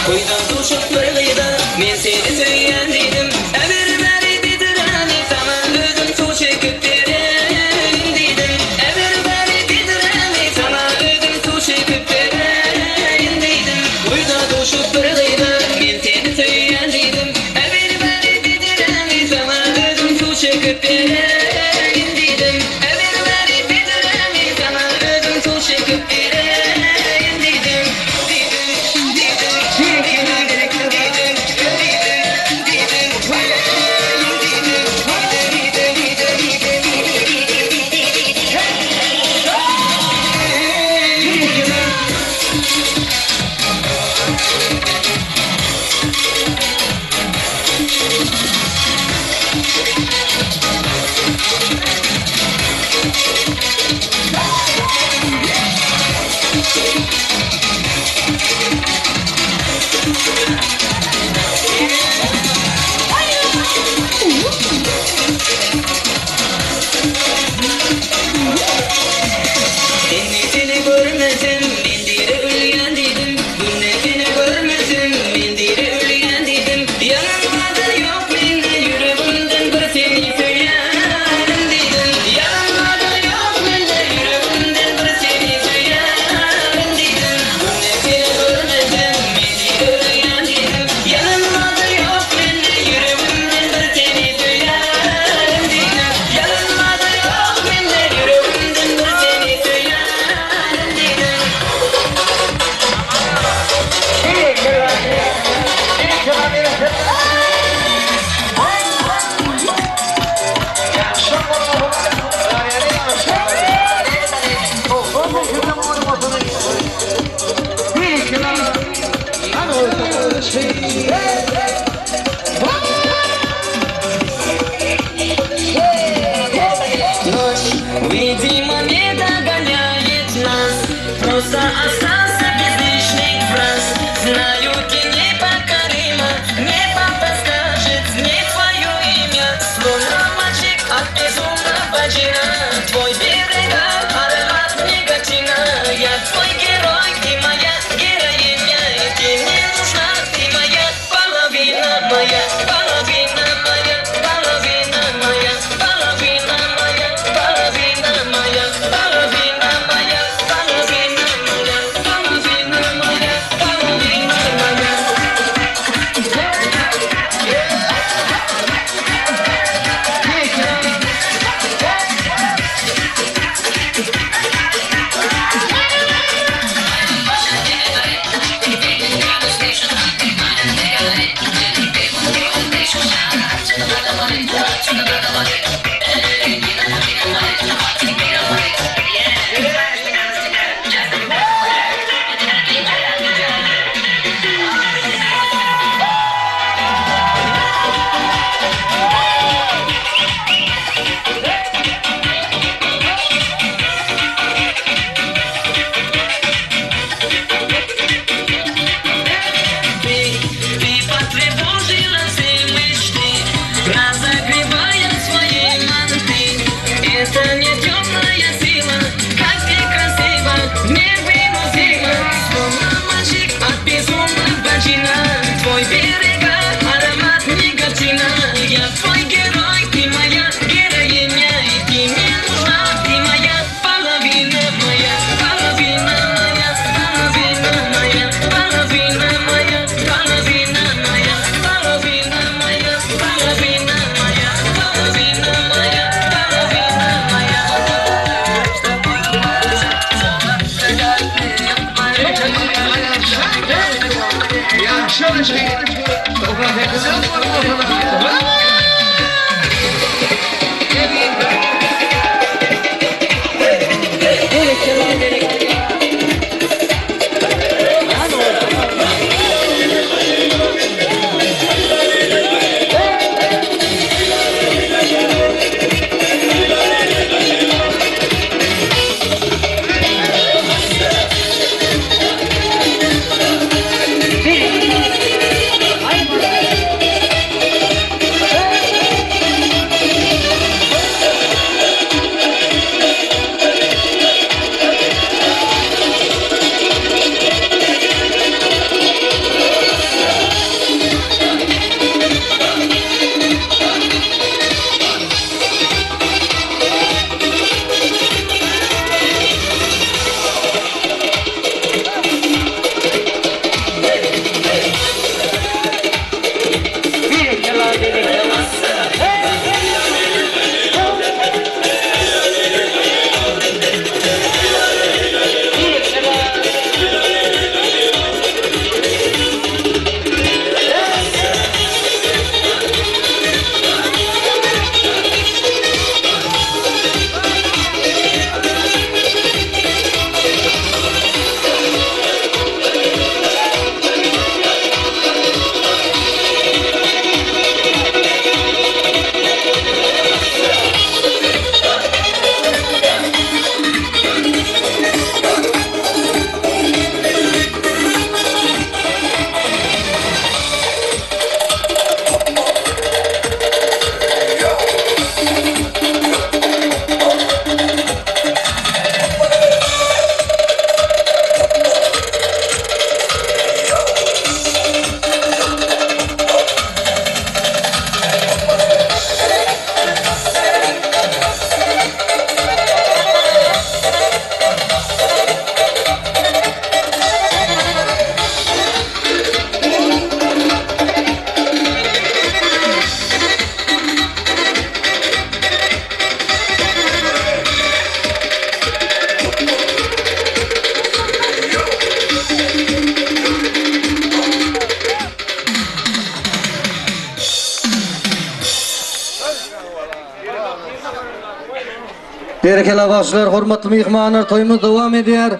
Koydan tuşup fırlıydı, men seni söylendiydim. Everybody bitirani, sana özüm su çekip vereyim dedim. Everybody bitirani, sana özüm su çekip vereyim dedim. Koydan tuşup fırlıydı, men seni söylendiydim. Everybody bitirani, sana özüm su çekip vereyim dedim. Everybody bitirani, sana özüm su çekip vereyim dedim. Seni görmedim, mendire ölüyen dedim. Seni görmedim, mendire ölüyen dedim. Yanımda yok benim yüreğimden bir seni söylerim dedim. Yanımda yok benim yüreğimden bir seni söylerim dedim. Seni görmedim, mendire ölüyen dedim. Yanımda yok benim yüreğimden bir seni söylerim dedim. Yanımda yok benim yüreğimden bir seni söylerim. Видимо, не догоняет нас. Просто остался без лишних фраз. Знаю, ты непокорима, мне папа скажет не твое имя. Словно мальчик от безумного джина. Твой берега, аромат никотина. Я твой герой, ты моя героиня. И ты мне нужна, ты моя половина, моя половина, моя половина, моя половина, моя половина, моя половина, моя половина, моя половина, моя половина, моя. Ты потревожила все мечты, разогревая свои манты. Это не темная сила, как ты красиво, невыносимо. Словно мальчик от безумного джина. Твой берега, аромат никотина. Я твой герой, ты моя героиня. И ты мне нужна, ты моя половина, моя половина, моя половина, моя половина, моя половина, моя половина, моя половина, моя половина, моя Berekeli başlar, hormatly mehmanlar, toyumuz devam eder.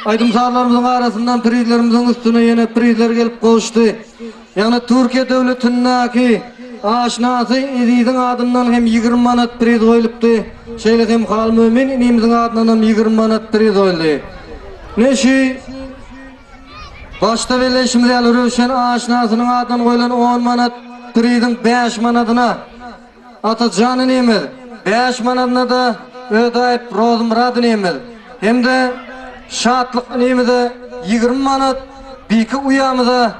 Aydımsarlarımızın arasından prizlerimizin üstüne yine prizler gelip koştu. Yani Türkiye devletindeki aşnası izizin adından hem 20 manat priz koyuluptu. Şeylik hem Hal Mümin inimizin adından hem 20 manat priz koyuldu. Neşi başta birleşimiz Rövşen aşnasının adından koyulan 10 manat prizin 5 manatına Atacan'ın emir 5 manatına da Ödayip Rozmurad'ın emir hem de şatlık emir 20 manat Biki uyamıza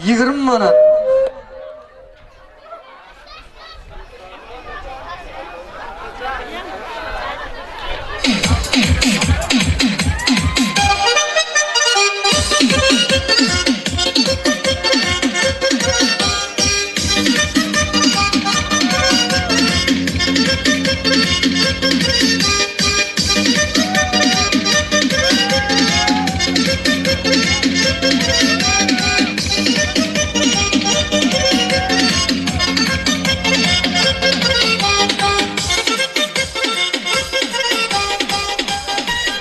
20 manat.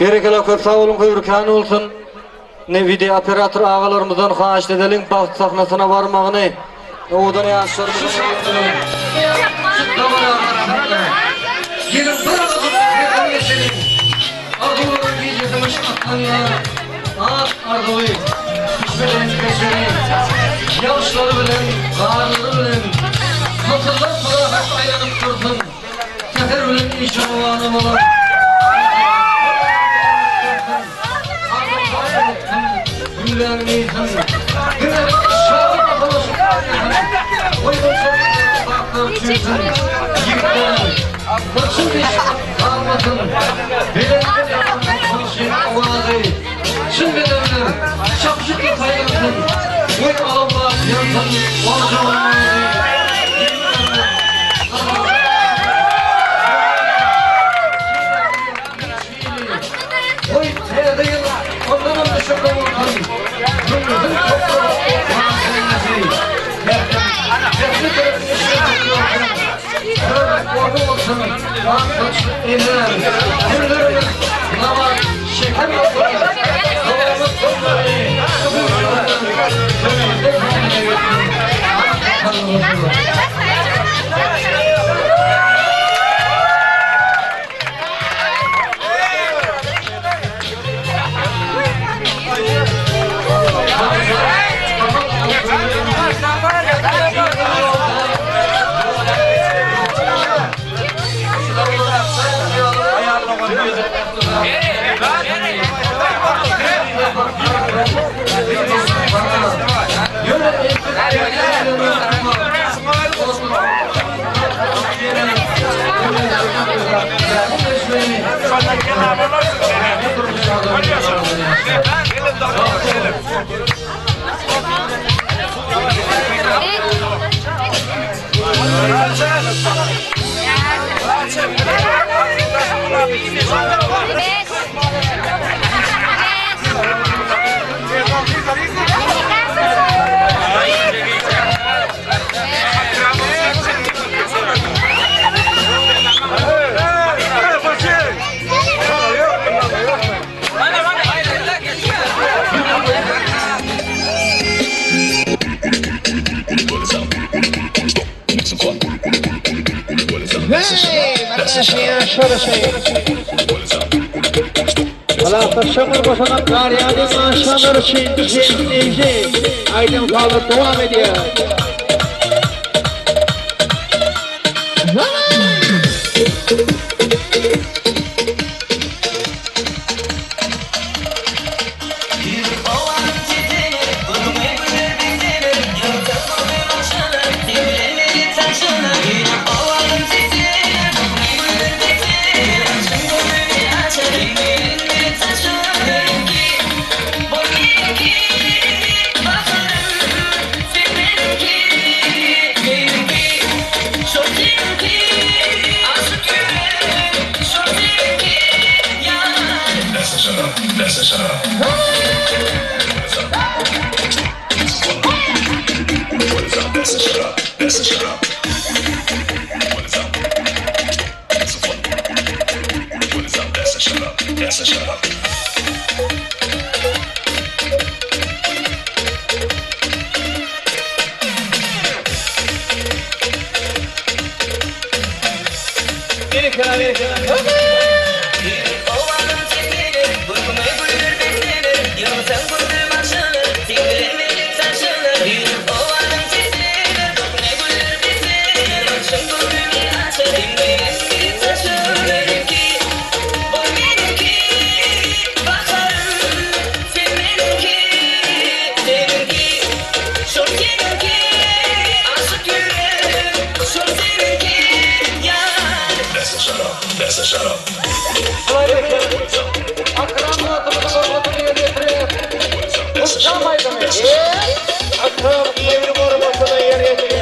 Berekeli köp sağ olun, köyrükhan olsun. Ne video operatör ağalarımızdan haşt edelim, baht sahnasına varmağını. Oğudan yaşlarımızdan gelin bırakın, geçelim. Arzuların gecesimiz atlanlar. Arzuyu, işbeden geçelim. Yavuşları bilen, bağırları bilen. Nasıllar bırakıp aylanıp dursun. Sefer bilen inşallah olan. Şamur basamak garyanın aşağıları çiğneyecek. Aydın kalır devam ediyor. Şuna ver şuna. Ovalım çekilir, uykumu güldür beslenir. Yılmazan güldür başlanır, sindiremedik taşınır. Ovalım çekilir, uykumu güldür beslenir. Başım güldürmeyi açar, sindiremedik taşınır. Benimki, o benimki, bakarım. Sen benimki, seninki, çok seninki. Aşık yüreğim, çok seninki. Yar. That's a shut up. That's a shut up. Akram devri korumasına yer yetken.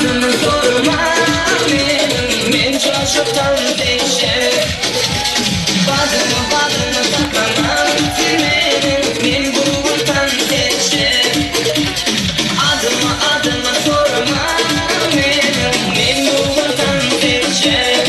Adımı sorma benim çocuktan değişir. Badımı saklamam benim gururtan geçer. Adımı sorma benim gururtan geçer.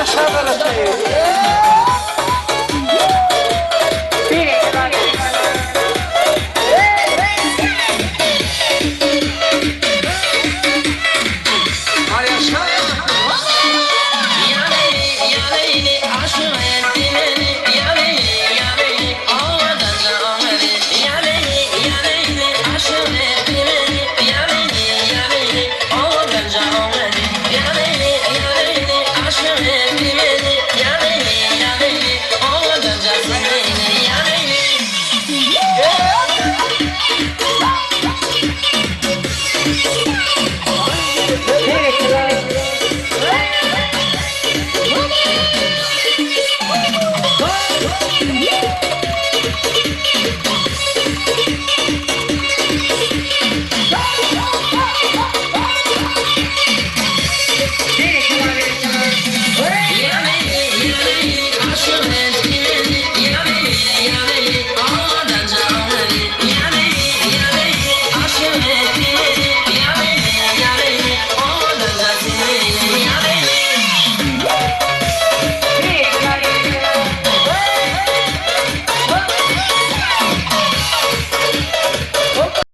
aşağı karışayım.